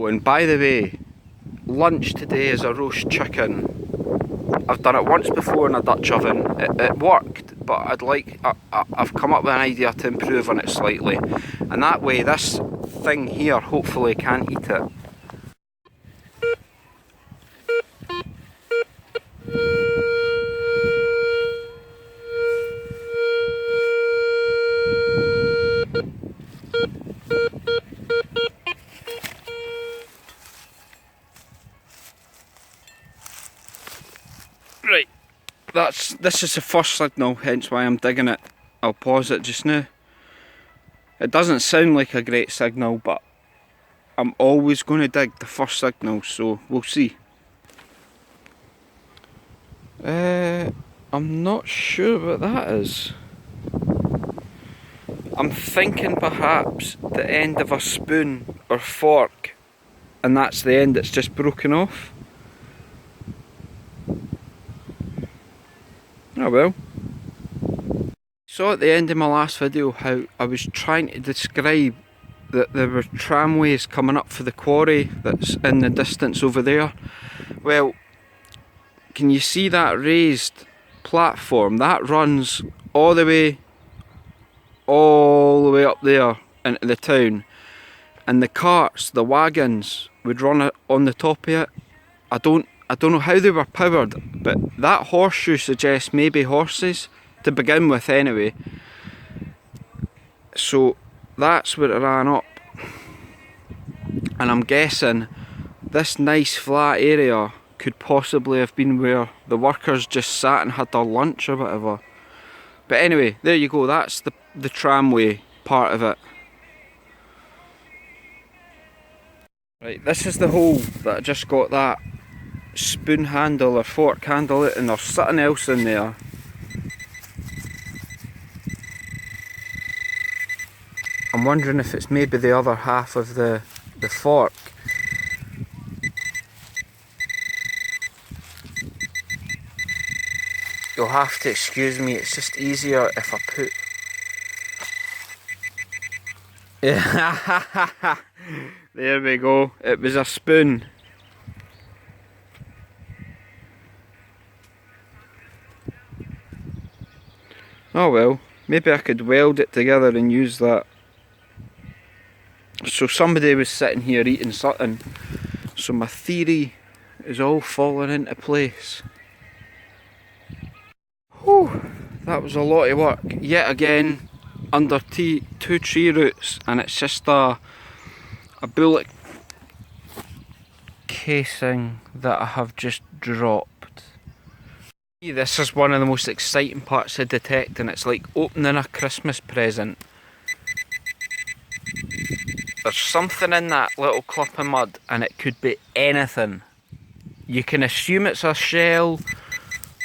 Oh, and by the way, lunch today is a roast chicken. I've done it once before in a Dutch oven. It worked, but I've come up with an idea to improve on it slightly. And that way this thing here hopefully can't eat it. Right, this is the first signal, hence why I'm digging it. I'll pause it just now. It doesn't sound like a great signal, but I'm always going to dig the first signal, so we'll see. I'm not sure what that is. I'm thinking perhaps the end of a spoon or fork, and that's the end, it's just broken off. Oh well. So at the end of my last video how I was trying to describe that there were tramways coming up for the quarry that's in the distance over there. Well, can you see that raised platform? That runs all the way up there into the town, and the carts, the wagons, would run on the top of it. I don't know how they were powered, but that horseshoe suggests maybe horses to begin with anyway. So that's where it ran up, and I'm guessing this nice flat area could possibly have been where the workers just sat and had their lunch or whatever. But anyway, there you go, that's the tramway part of it. Right, this is the hole that I just got that spoon handle or fork handle out, and there's something else in there. I'm wondering if it's maybe the other half of the fork. You'll have to excuse me, it's just easier if I put... Yeah, there we go, it was a spoon. Oh well, maybe I could weld it together and use that. So somebody was sitting here eating something, so my theory is all falling into place. Whew, that was a lot of work. Yet again, under two tree roots, and it's just a bullet casing that I have just dropped. This is one of the most exciting parts of detecting. It's like opening a Christmas present. There's something in that little clump of mud, and it could be anything. You can assume it's a shell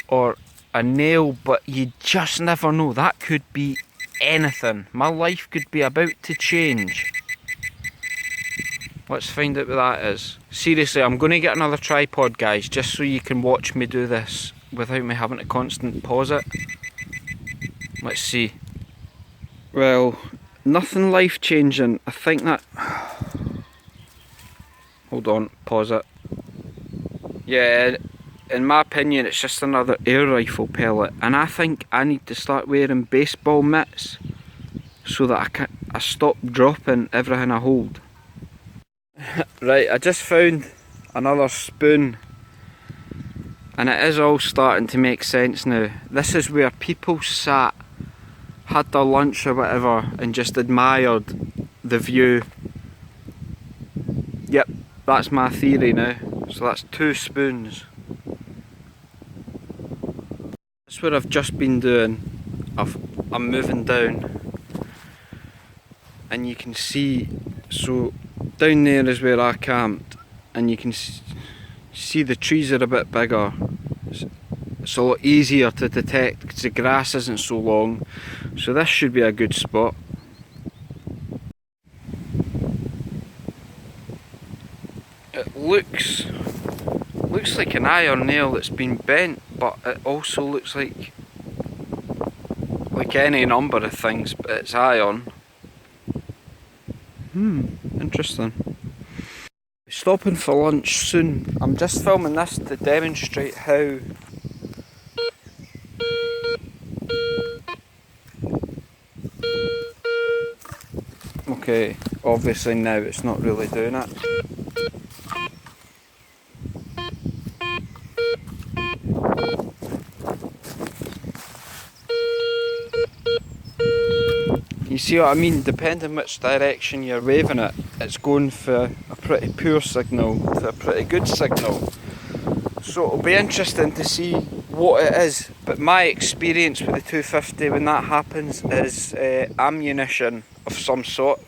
or a nail, but you just never know. That could be anything. My life could be about to change. Let's find out what that is. Seriously, I'm going to get another tripod, guys, just so you can watch me do this without me having to constantly pause it. Let's see. Well, nothing life changing. I think that... Hold on, pause it. Yeah, in my opinion, it's just another air rifle pellet, and I think I need to start wearing baseball mitts so that I stop dropping everything I hold. Right, I just found another spoon, and it is all starting to make sense now. This is where people sat, had their lunch or whatever, and just admired the view. Yep, that's my theory now. So that's 2 spoons. That's what I've just been doing. I'm moving down, and you can see, so down there is where I camped, and you can see the trees are a bit bigger. It's a lot easier to detect because the grass isn't so long, so this should be a good spot. It looks like an iron nail that's been bent, but it also looks like any number of things, but it's iron. Interesting. stopping for lunch soon. I'm just filming this to demonstrate how okay, obviously now it's not really doing it. You see what I mean? Depending which direction you're waving it, it's going for a pretty poor signal to a pretty good signal. So it'll be interesting to see what it is. But my experience with the 250 when that happens is ammunition of some sort.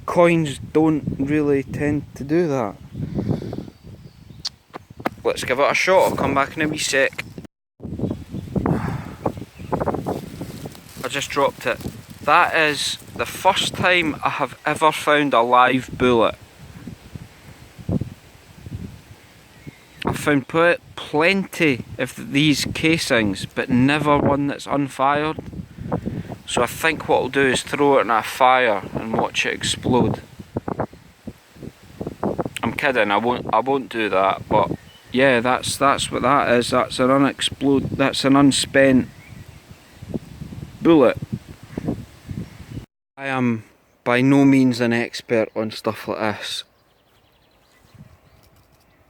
Coins don't really tend to do that. Let's give it a shot. I'll come back in a wee sec. I just dropped it. That is the first time I have ever found a live bullet. I've found plenty of these casings, but never one that's unfired. So I think what I'll do is throw it in a fire and watch it explode. I'm kidding, I won't do that, but yeah, that's what that is. That's an unspent bullet. I am by no means an expert on stuff like this,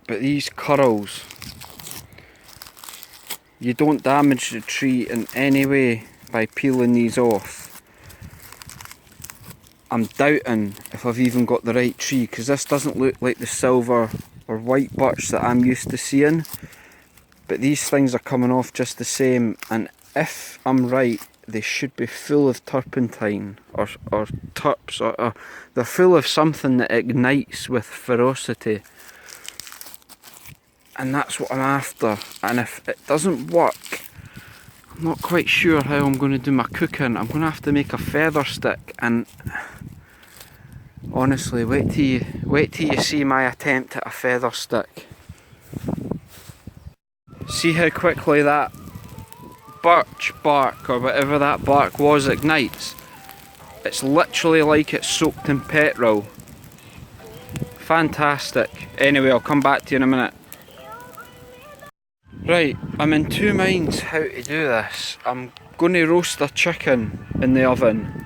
but these curls, you don't damage the tree in any way by peeling these off. I'm doubting if I've even got the right tree, because this doesn't look like the silver or white birch that I'm used to seeing, but these things are coming off just the same, and if I'm right, they should be full of turpentine or turps, or they're full of something that ignites with ferocity, and that's what I'm after. And if it doesn't work, I'm not quite sure how I'm going to do my cooking. I'm going to have to make a feather stick, and honestly, wait till you see my attempt at a feather stick. See how quickly that birch bark, or whatever that bark was, ignites. It's literally like it's soaked in petrol. Fantastic. Anyway, I'll come back to you in a minute. Right, I'm in two minds how to do this. I'm going to roast a chicken in the oven.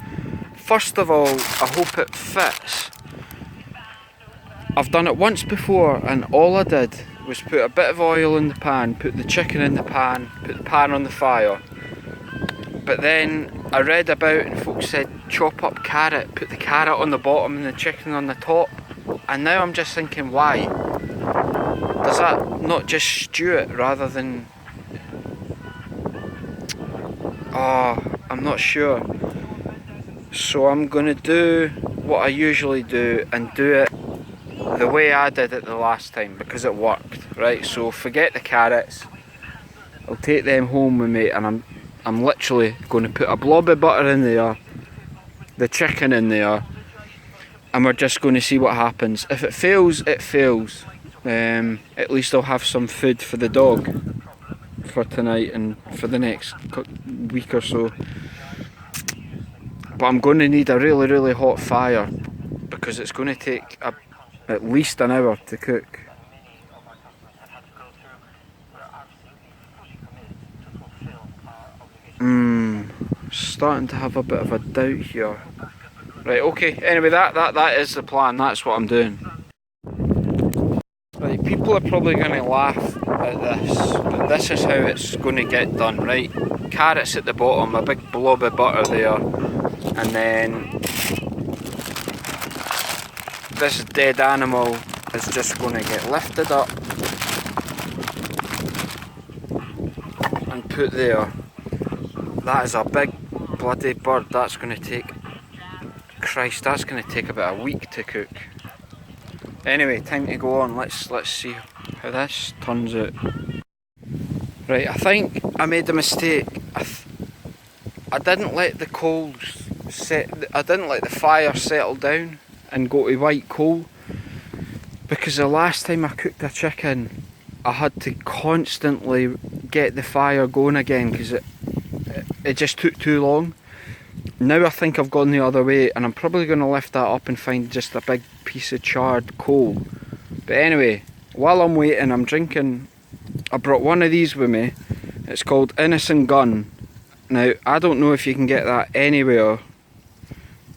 First of all, I hope it fits. I've done it once before, and all I did was put a bit of oil in the pan, put the chicken in the pan, put the pan on the fire. But then I read about, and folks said chop up carrot, put the carrot on the bottom and the chicken on the top. And now I'm just thinking, why? Does that not just stew it rather than... Oh, I'm not sure. So I'm going to do what I usually do and do it the way I did it the last time, because it worked, right? So forget the carrots. I'll take them home with me, and I'm literally going to put a blob of butter in there, the chicken in there, and we're just going to see what happens. If it fails, it fails. At least I'll have some food for the dog for tonight and for the next week or so. But I'm going to need a really, really hot fire, because it's going to take at least an hour to cook. Starting to have a bit of a doubt here. Right, okay, anyway, that is the plan. That's what I'm doing. Right, people are probably going to laugh at this, but this is how it's going to get done, right? Carrots at the bottom, a big blob of butter there, and then this dead animal is just going to get lifted up and put there. That is a big bloody bird. That's going to take... Christ, that's going to take about a week to cook. Anyway, time to go on. Let's see how this turns out. Right, I think I made a mistake. I didn't let the coals I didn't let the fire settle down and go to white coal, because the last time I cooked a chicken, I had to constantly get the fire going again, because it just took too long. Now I think I've gone the other way, and I'm probably going to lift that up and find just a big piece of charred coal, But anyway, while I'm waiting, I'm drinking. I brought one of these with me. It's called Innocent Gun. Now, I don't know if you can get that anywhere,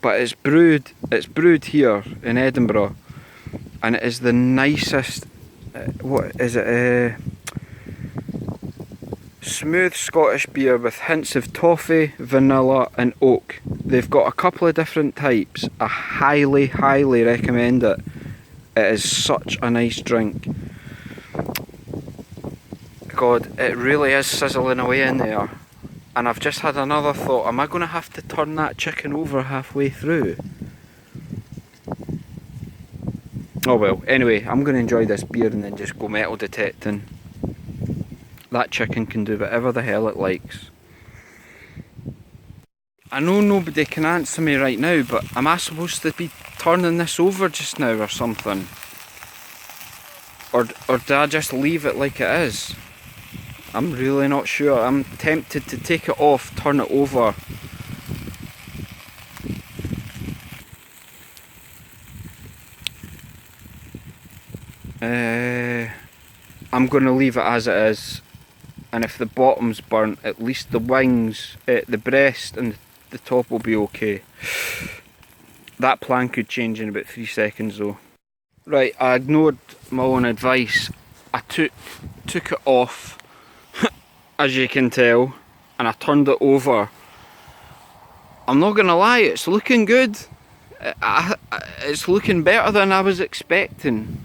but it's brewed here in Edinburgh, and it is the nicest, what is it, smooth Scottish beer with hints of toffee, vanilla and oak. They've got a couple of different types. I highly, highly recommend it. It is such a nice drink. God, it really is sizzling away in there. And I've just had another thought, am I going to have to turn that chicken over halfway through? Oh well, anyway, I'm going to enjoy this beer and then just go metal detecting. That chicken can do whatever the hell it likes. I know nobody can answer me right now, but am I supposed to be turning this over just now or something? Or do I just leave it like it is? I'm really not sure. I'm tempted to take it off, turn it over. I'm going to leave it as it is. And if the bottom's burnt, at least the wings, the breast and the top will be okay. That plan could change in about 3 seconds though. Right, I ignored my own advice. I took it off, as you can tell, and I turned it over. I'm not gonna lie, it's looking good. It's looking better than I was expecting.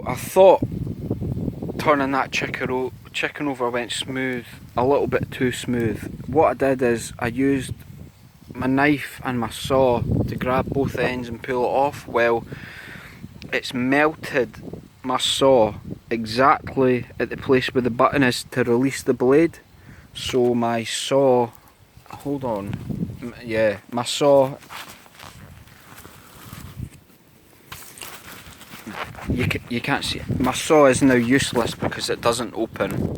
I thought turning that chicken over went smooth, a little bit too smooth. What I did is I used my knife and my saw to grab both ends and pull it off. Well, it's melted my saw exactly at the place where the button is to release the blade. So my saw, hold on, yeah, my saw, you can't see it. My saw is now useless because it doesn't open.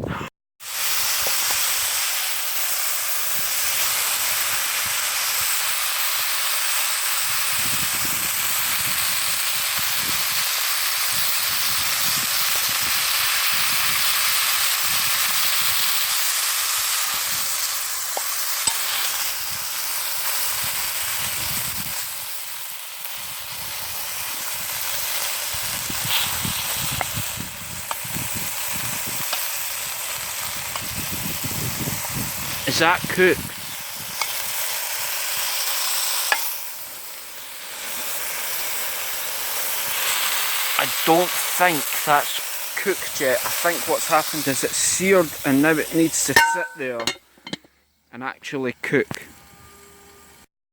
Is that cooked? I don't think that's cooked yet. I think what's happened is it's seared and now it needs to sit there and actually cook.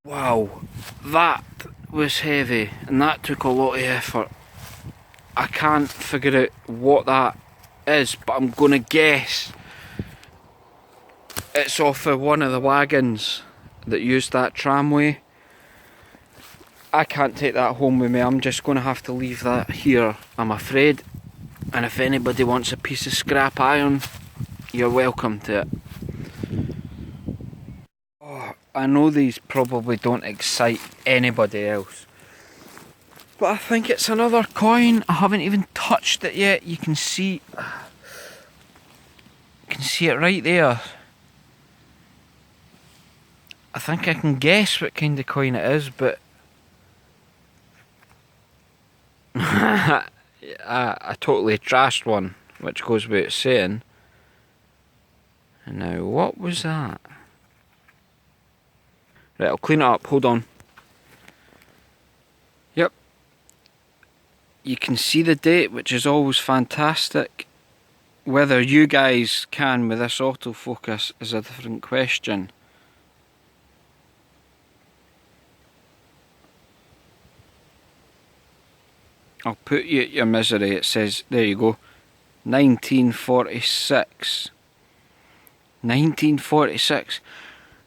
Wow, that was heavy and that took a lot of effort. I can't figure out what that is, but I'm gonna guess it's off of one of the wagons that used that tramway. I can't take that home with me, I'm just going to have to leave that here, I'm afraid. And if anybody wants a piece of scrap iron, you're welcome to it. Oh, I know these probably don't excite anybody else, but I think it's another coin. I haven't even touched it yet. You can see it right there. I think I can guess what kind of coin it is, but I totally trashed one, which goes without saying. And now, what was that? Right, I'll clean it up, hold on. Yep. You can see the date, which is always fantastic. Whether you guys can with this autofocus is a different question. I'll put you at your misery. It says, there you go, 1946. 1946.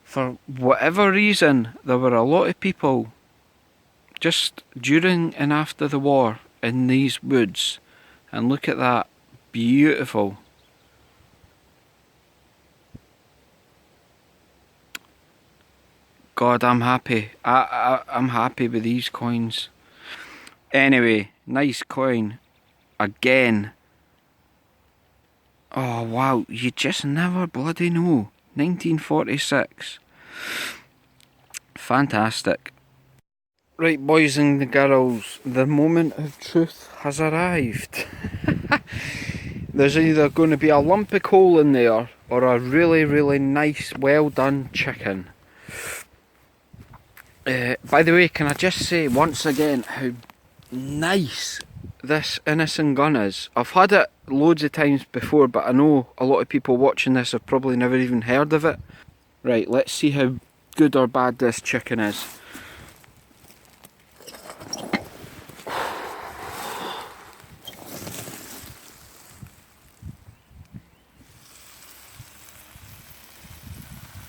For whatever reason, there were a lot of people just during and after the war in these woods. And look at that, beautiful. God, I'm happy. I'm happy with these coins. Anyway, nice coin. Again. Oh wow, you just never bloody know. 1946. Fantastic. Right, boys and girls, the moment of truth has arrived. There's either going to be a lump of coal in there or a really, really nice, well done chicken. By the way, can I just say once again how nice this innocent gun is. I've had it loads of times before, but I know a lot of people watching this have probably never even heard of it. Right, let's see how good or bad this chicken is.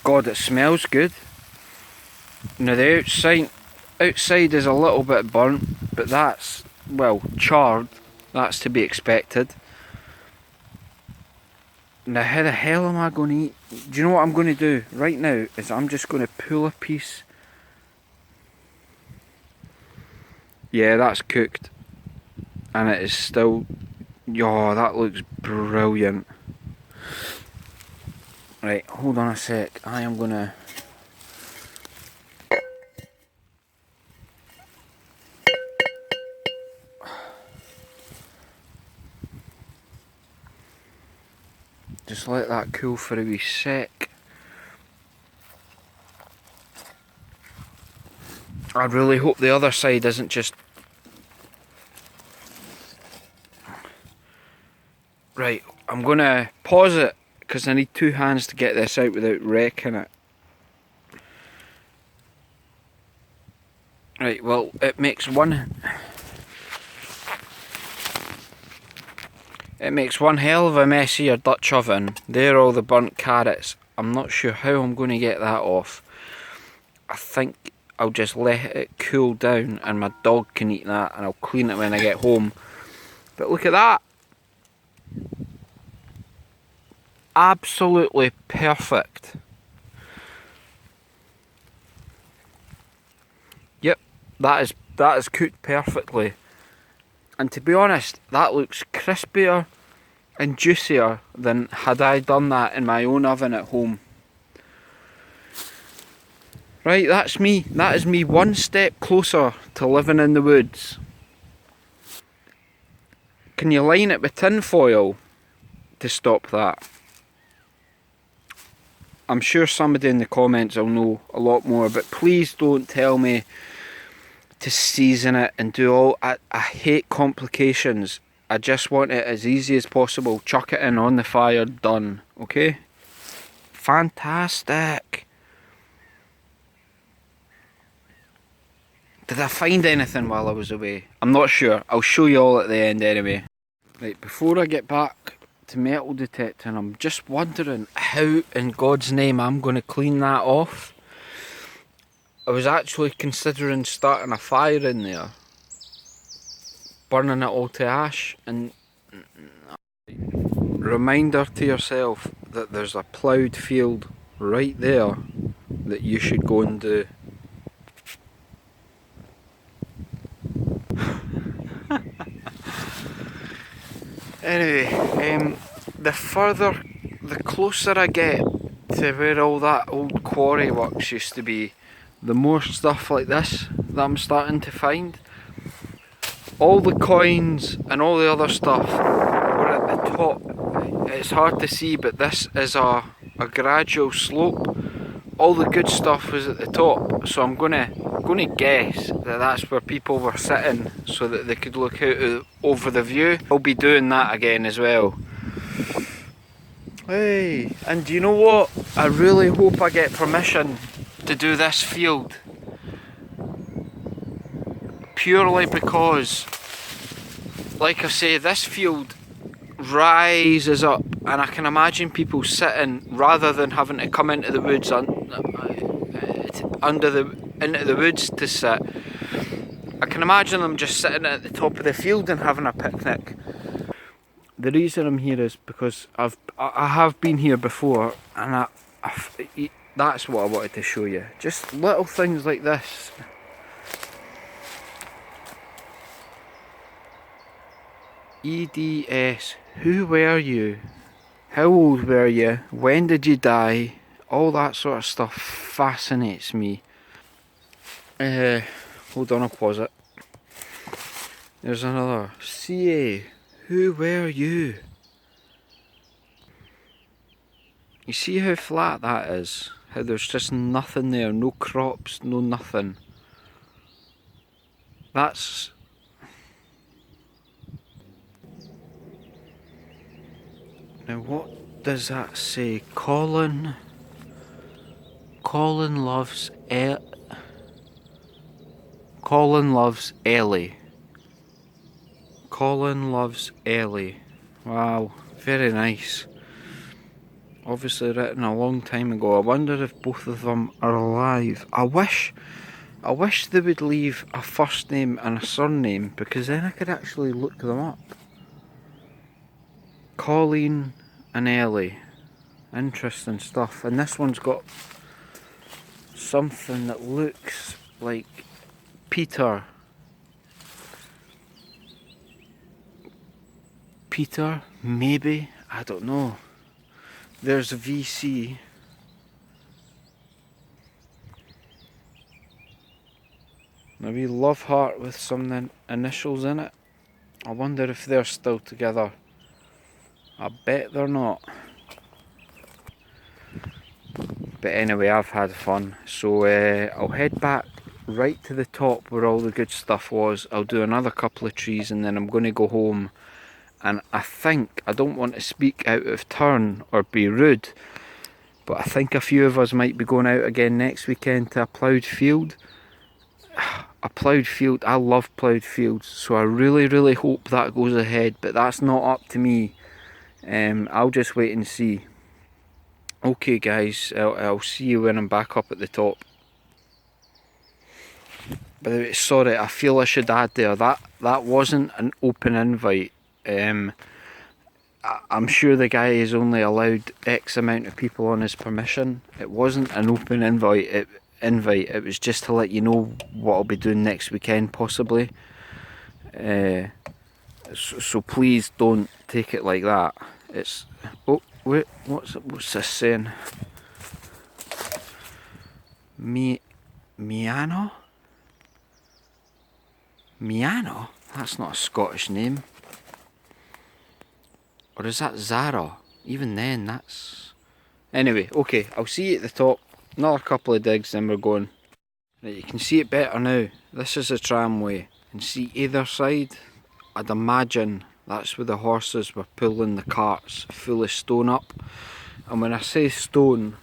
God, it smells good. Now the outside is a little bit burnt, but that's, well, charred. That's to be expected. Now how the hell am I going to eat? Do you know what I'm going to do right now? Is I'm just going to pull a piece. Yeah, that's cooked. And it is still... Oh, that looks brilliant. Right, hold on a sec. I am going to... Just let that cool for a wee sec. I really hope the other side isn't just... Right, I'm going to pause it because I need two hands to get this out without wrecking it. Right, well, it makes one hell of a mess of your Dutch oven. There are all the burnt carrots. I'm not sure how I'm going to get that off. I think I'll just let it cool down and my dog can eat that, and I'll clean it when I get home. But look at that. Absolutely perfect. Yep, that is cooked perfectly. And to be honest, that looks crispier and juicier than had I done that in my own oven at home. Right, that's me. That is me one step closer to living in the woods. Can you line it with tin foil to stop that? I'm sure somebody in the comments will know a lot more, but please don't tell me to season it and do all... I hate complications. I just want it as easy as possible. Chuck it in on the fire, done. Okay? Fantastic. Did I find anything while I was away? I'm not sure. I'll show you all at the end anyway. Right, before I get back to metal detecting, I'm just wondering how in God's name I'm going to clean that off. I was actually considering starting a fire in there, burning it all to ash, and reminder to yourself that there's a ploughed field right there that you should go and do. Anyway, the closer I get to where all that old quarry works used to be, the more stuff like this that I'm starting to find. All the coins and all the other stuff were at the top. It's hard to see, but this is a gradual slope. All the good stuff was at the top, so I'm gonna guess that that's where people were sitting so that they could look out over the view. I'll be doing that again as well. Hey, and do you know what? I really hope I get permission to do this field, purely because, like I say, this field rises up, and I can imagine people sitting, rather than having to come into the woods into the woods to sit. I can imagine them just sitting at the top of the field and having a picnic. The reason I'm here is because I have been here before, and That's what I wanted to show you. Just little things like this. EDS, who were you? How old were you? When did you die? All that sort of stuff fascinates me. Hold on, I'll pause it. There's another. CA, who were you? You see how flat that is? How there's just nothing there, no crops, no nothing. That's... Now what does that say? Colin loves Colin loves Ellie. Colin loves Ellie. Wow, very nice. Obviously written a long time ago. I wonder if both of them are alive. I wish they would leave a first name and a surname, because then I could actually look them up. Colleen and Ellie. Interesting stuff. And this one's got something that looks like Peter. Peter, maybe? I don't know. There's a VC. Maybe love heart with some initials in it. I wonder if they're still together. I bet they're not. But anyway, I've had fun. So I'll head back right to the top where all the good stuff was. I'll do another couple of trees and then I'm going to go home. And I think, I don't want to speak out of turn or be rude, but I think a few of us might be going out again next weekend to a ploughed field. A ploughed field, I love ploughed fields, so I really hope that goes ahead, but that's not up to me. I'll just wait and see. Okay guys, I'll see you when I'm back up at the top. By the way, sorry, I feel I should add there, that wasn't an open invite. I'm sure the guy is only allowed X amount of people on his permission. It wasn't an open invite. It was just to let you know what I'll be doing next weekend, possibly. So please don't take it like that. It's... Oh, wait, what's this saying? Miano? Miano? That's not a Scottish name. Or is that Zara? Even then, that's... Anyway, okay, I'll see you at the top. Another couple of digs, then we're going. Right, you can see it better now. This is a tramway. And see either side? I'd imagine that's where the horses were pulling the carts full of stone up. And when I say stone,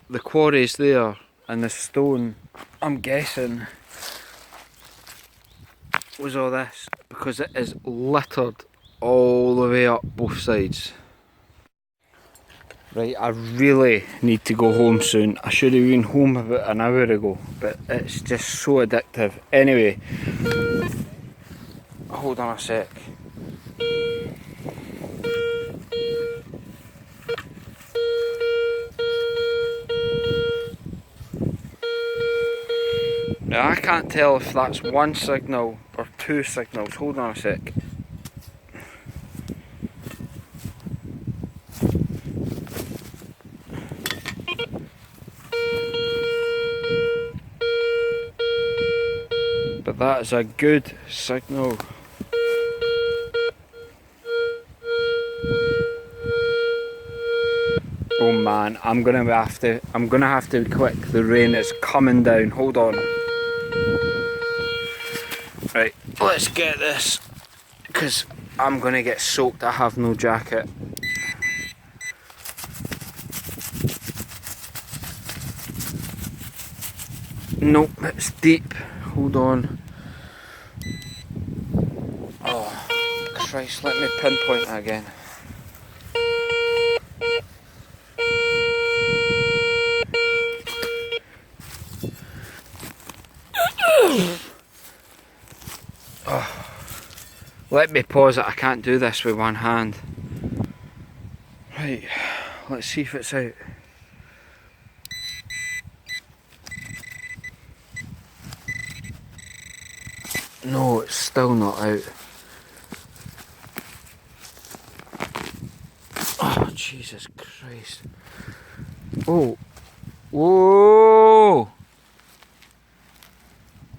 the quarry's there, and the stone, I'm guessing, was all this, because it is littered all the way up both sides. Right, I really need to go home soon. I should have been home about an hour ago, but it's just so addictive. Anyway, hold on a sec. Now I can't tell if that's one signal or two signals. Hold on a sec. But that is a good signal. Oh man, I'm gonna have to be quick. The rain is coming down. Hold on. Right, let's get this, because I'm gonna get soaked. I have no jacket. Nope, it's deep. Hold on. Oh, Christ, let me pinpoint it again. Oh. Let me pause it, I can't do this with one hand. Right, let's see if it's out. No, it's still not out. Oh, Jesus Christ. Oh. Whoa!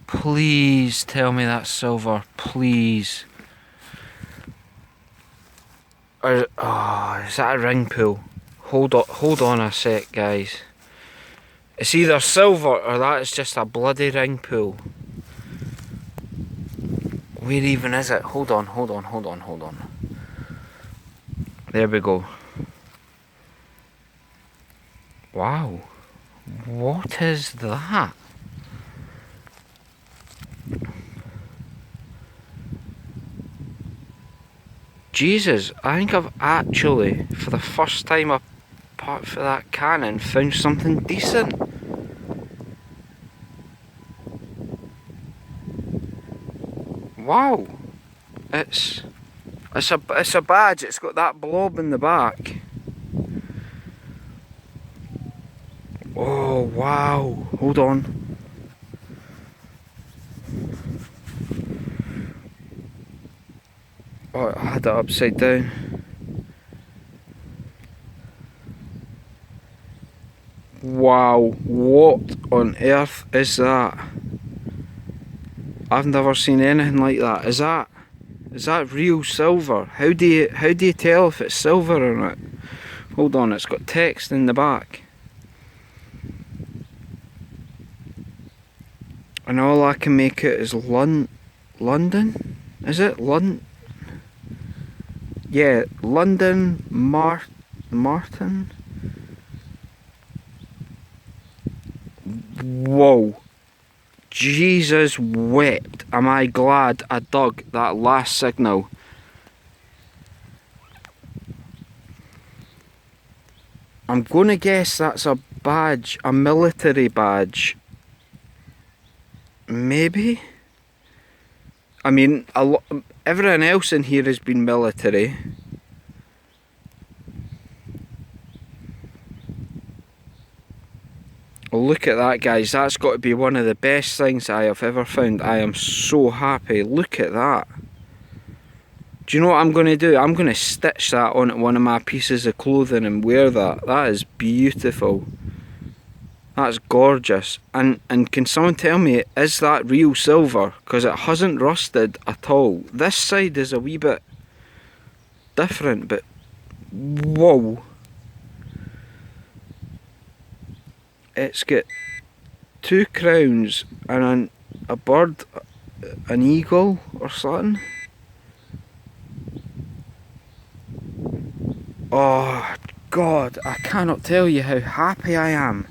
Please tell me that's silver. Please. Is that a ring pull? Hold on a sec, guys. It's either silver or that is just a bloody ring pull. Where even is it? Hold on. There we go. Wow. What is that? Jesus, I think I've actually, for the first time apart from that cannon, found something decent. Wow. It's a badge, it's got that blob in the back. Oh wow, hold on. Oh, I had it upside down. Wow, what on earth is that? I've never seen anything like that. Is that real silver? How do you tell if it's silver or not? Hold on, it's got text in the back. And all I can make it is London? Is it London? Yeah, London Martin. Whoa. Jesus wept. Am I glad I dug that last signal. I'm gonna guess that's a badge, a military badge. Maybe? I mean, everything else in here has been military. Look at that, guys. That's got to be one of the best things I have ever found. I am so happy. Look at that. Do you know what I'm going to do? I'm going to stitch that on one of my pieces of clothing and wear that. That is beautiful. That's gorgeous. And can someone tell me, is that real silver? Because it hasn't rusted at all. This side is a wee bit different, but whoa. It's got 2 crowns and a bird, an eagle or something. Oh God, I cannot tell you how happy I am.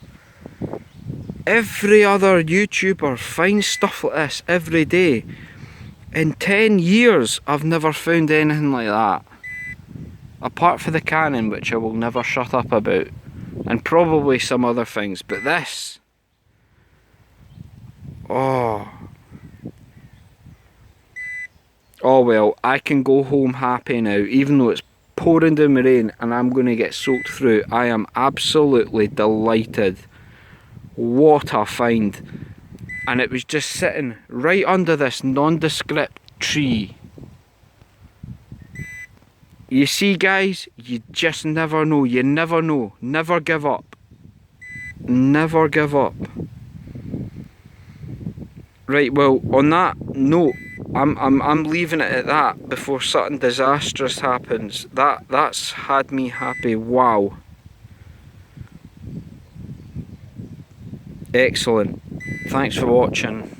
Every other YouTuber finds stuff like this every day. In 10 years I've never found anything like that. Apart from the cannon, which I will never shut up about. And probably some other things, but this, oh well, I can go home happy now, even though it's pouring down the rain and I'm going to get soaked through. I am absolutely delighted. What a find. And it was just sitting right under this nondescript tree. You see, guys, you just never know. You never know. Never give up. Never give up. Right, well, on that note, I'm leaving it at that before something disastrous happens. That's had me happy. Wow. Excellent. Thanks for watching.